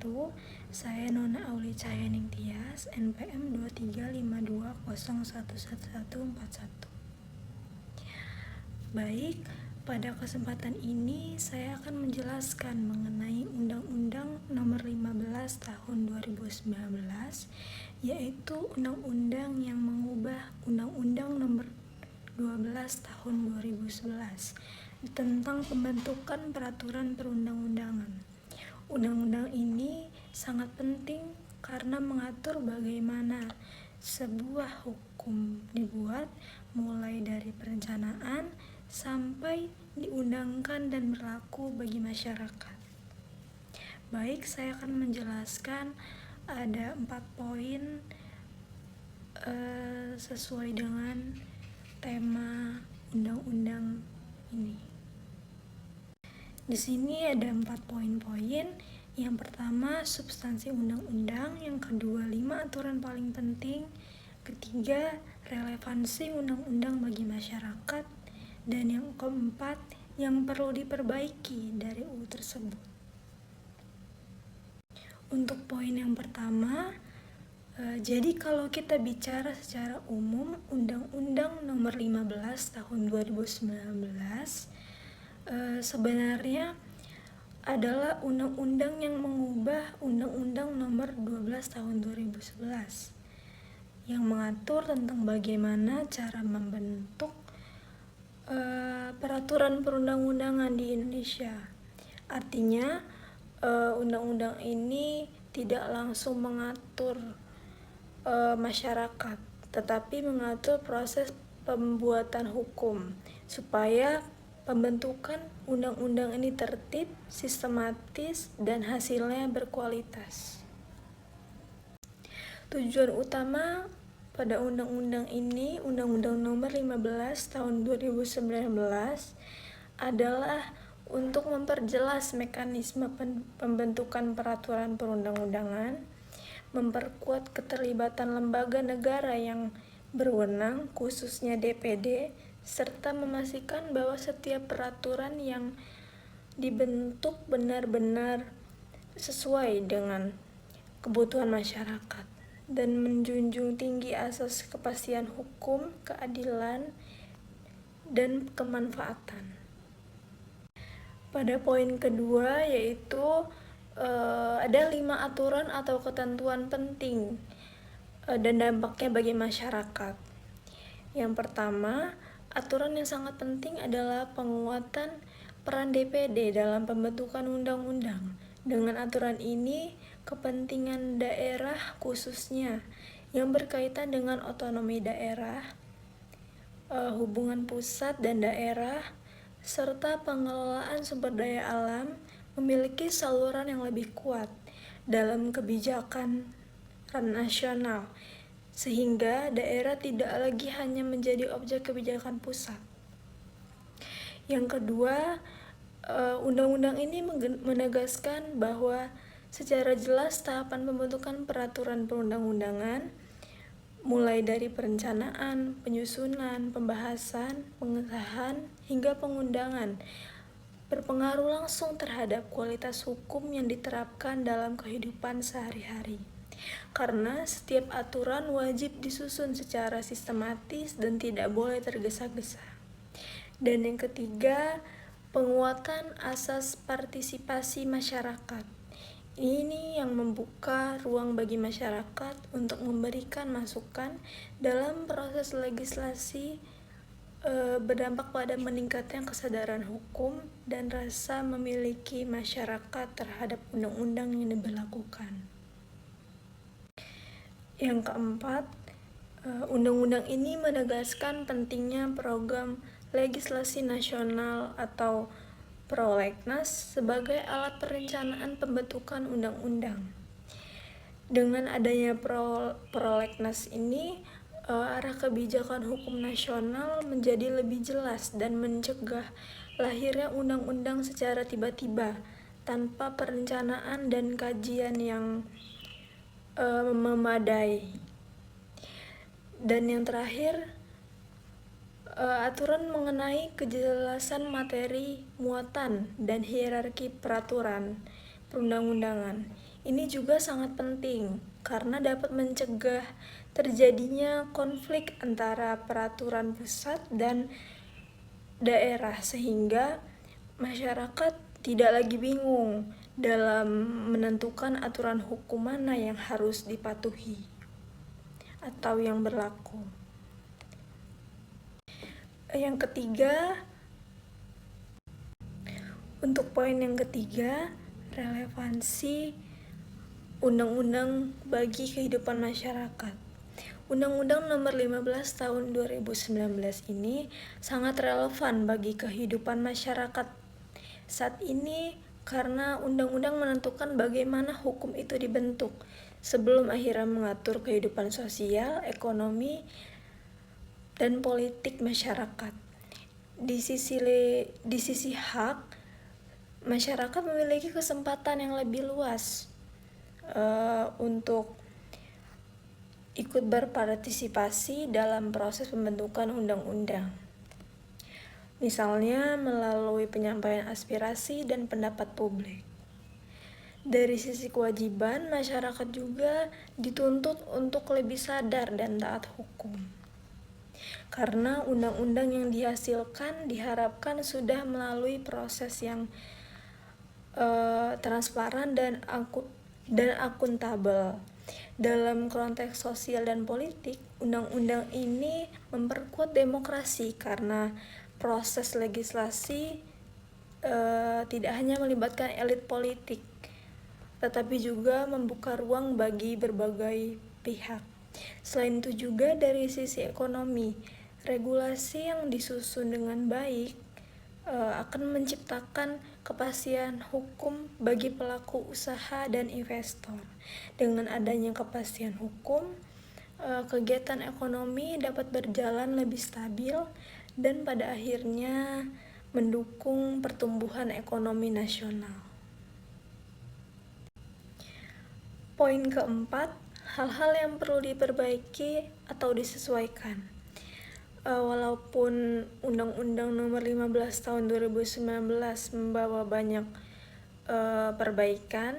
wabarakatuh. Saya Nona Auli Cahyaning Tias, NPM 2352011141. Baik, pada kesempatan ini saya akan menjelaskan mengenai Undang-Undang Nomor 15 Tahun 2019, yaitu Undang-Undang yang mengubah Undang-Undang Nomor 12 Tahun 2011 tentang pembentukan peraturan perundang-undangan. Undang-undang ini sangat penting karena mengatur bagaimana sebuah hukum dibuat, mulai dari perencanaan sampai diundangkan dan berlaku bagi masyarakat. Baik, saya akan menjelaskan ada 4 poin sesuai dengan tema undang-undang ini. Di sini ada 4 poin-poin. Yang pertama, substansi undang-undang. Yang kedua, 5 aturan paling penting. Ketiga, relevansi undang-undang bagi masyarakat. Dan yang keempat, yang perlu diperbaiki dari UU tersebut. Untuk poin yang pertama, jadi kalau kita bicara secara umum, Undang-Undang Nomor 15 Tahun 2019 sebenarnya adalah undang-undang yang mengubah Undang-Undang Nomor 12 Tahun 2011 yang mengatur tentang bagaimana cara membentuk peraturan perundang-undangan di Indonesia. Artinya undang-undang ini tidak langsung mengatur masyarakat, tetapi mengatur proses pembuatan hukum supaya pembentukan undang-undang ini tertib, sistematis, dan hasilnya berkualitas. Tujuan utama pada undang-undang ini, Undang-Undang Nomor 15 Tahun 2019, adalah untuk memperjelas mekanisme pembentukan peraturan perundang-undangan, memperkuat keterlibatan lembaga negara yang berwenang, khususnya DPD, serta memastikan bahwa setiap peraturan yang dibentuk benar-benar sesuai dengan kebutuhan masyarakat dan menjunjung tinggi asas kepastian hukum, keadilan, dan kemanfaatan. Pada poin kedua, yaitu ada 5 aturan atau ketentuan penting dan dampaknya bagi masyarakat. Yang pertama, aturan yang sangat penting adalah penguatan peran DPD dalam pembentukan undang-undang. Dengan aturan ini, kepentingan daerah khususnya yang berkaitan dengan otonomi daerah, hubungan pusat dan daerah, serta pengelolaan sumber daya alam memiliki saluran yang lebih kuat dalam kebijakan nasional, sehingga daerah tidak lagi hanya menjadi objek kebijakan pusat. Yang kedua, undang-undang ini menegaskan bahwa secara jelas tahapan pembentukan peraturan perundang-undangan, mulai dari perencanaan, penyusunan, pembahasan, pengesahan, hingga pengundangan, berpengaruh langsung terhadap kualitas hukum yang diterapkan dalam kehidupan sehari-hari. Karena setiap aturan wajib disusun secara sistematis dan tidak boleh tergesa-gesa. Dan yang ketiga, penguatan asas partisipasi masyarakat. Ini yang membuka ruang bagi masyarakat untuk memberikan masukan dalam proses legislasi, berdampak pada meningkatnya kesadaran hukum dan rasa memiliki masyarakat terhadap undang-undang yang diberlakukan. Yang keempat, undang-undang ini menegaskan pentingnya program legislasi nasional atau Prolegnas sebagai alat perencanaan pembentukan undang-undang. Dengan adanya Prolegnas ini, arah kebijakan hukum nasional menjadi lebih jelas dan mencegah lahirnya undang-undang secara tiba-tiba tanpa perencanaan dan kajian yang memadai. Dan yang terakhir, aturan mengenai kejelasan materi, muatan, dan hierarki peraturan perundang-undangan. Ini juga sangat penting karena dapat mencegah terjadinya konflik antara peraturan pusat dan daerah sehingga masyarakat tidak lagi bingung dalam menentukan aturan hukum mana yang harus dipatuhi atau yang berlaku. Yang ketiga, untuk poin yang ketiga, relevansi undang-undang bagi kehidupan masyarakat. Undang-Undang Nomor 15 Tahun 2019 ini sangat relevan bagi kehidupan masyarakat saat ini karena undang-undang menentukan bagaimana hukum itu dibentuk sebelum akhirnya mengatur kehidupan sosial, ekonomi, dan politik masyarakat. Di sisi hak, masyarakat memiliki kesempatan yang lebih luas untuk ikut berpartisipasi dalam proses pembentukan undang-undang. Misalnya melalui penyampaian aspirasi dan pendapat publik. Dari sisi kewajiban, masyarakat juga dituntut untuk lebih sadar dan taat hukum. Karena undang-undang yang dihasilkan diharapkan sudah melalui proses yang transparan dan akuntabel. Dalam konteks sosial dan politik, undang-undang ini memperkuat demokrasi karena proses legislasi tidak hanya melibatkan elit politik, tetapi juga membuka ruang bagi berbagai pihak. Selain itu juga dari sisi ekonomi, regulasi yang disusun dengan baik akan menciptakan kepastian hukum bagi pelaku usaha dan investor. Dengan adanya kepastian hukum, kegiatan ekonomi dapat berjalan lebih stabil dan pada akhirnya mendukung pertumbuhan ekonomi nasional. Poin keempat, hal-hal yang perlu diperbaiki atau disesuaikan. Walaupun Undang-Undang Nomor 15 Tahun 2019 membawa banyak perbaikan,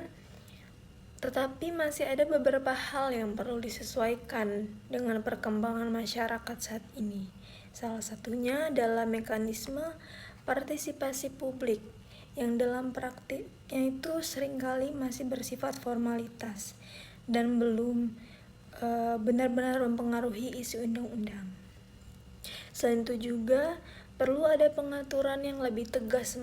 tetapi masih ada beberapa hal yang perlu disesuaikan dengan perkembangan masyarakat saat ini. Salah satunya adalah mekanisme partisipasi publik yang dalam praktiknya itu seringkali masih bersifat formalitas dan belum benar-benar mempengaruhi isi undang-undang. Selain itu juga perlu ada pengaturan yang lebih tegas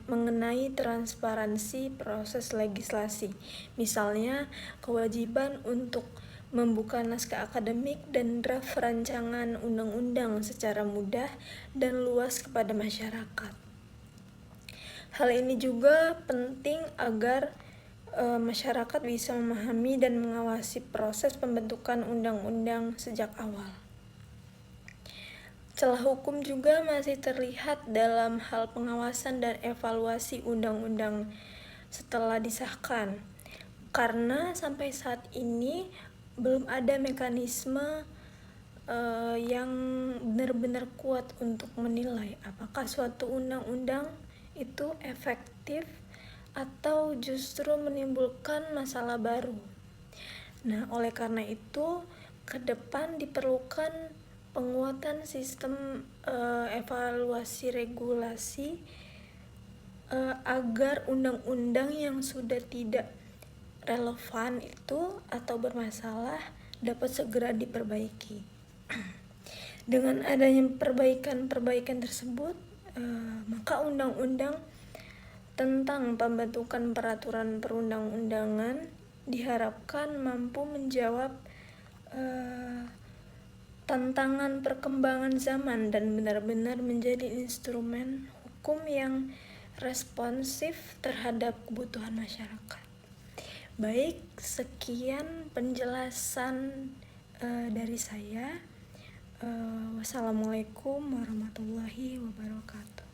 mengenai transparansi proses legislasi. Misalnya, kewajiban untuk membuka naskah akademik dan draft rancangan undang-undang secara mudah dan luas kepada masyarakat. Hal ini juga penting agar masyarakat bisa memahami dan mengawasi proses pembentukan undang-undang sejak awal. Celah hukum juga masih terlihat dalam hal pengawasan dan evaluasi undang-undang setelah disahkan, karena sampai saat ini belum ada mekanisme yang benar-benar kuat untuk menilai apakah suatu undang-undang itu efektif atau justru menimbulkan masalah baru. Nah, oleh karena itu, ke depan diperlukan penguatan sistem evaluasi regulasi agar undang-undang yang sudah tidak relevan itu atau bermasalah dapat segera diperbaiki. Dengan adanya perbaikan-perbaikan tersebut, maka undang-undang tentang pembentukan peraturan perundang-undangan diharapkan mampu menjawab tantangan perkembangan zaman dan benar-benar menjadi instrumen hukum yang responsif terhadap kebutuhan masyarakat. Baik, sekian penjelasan dari saya. Wassalamualaikum warahmatullahi wabarakatuh.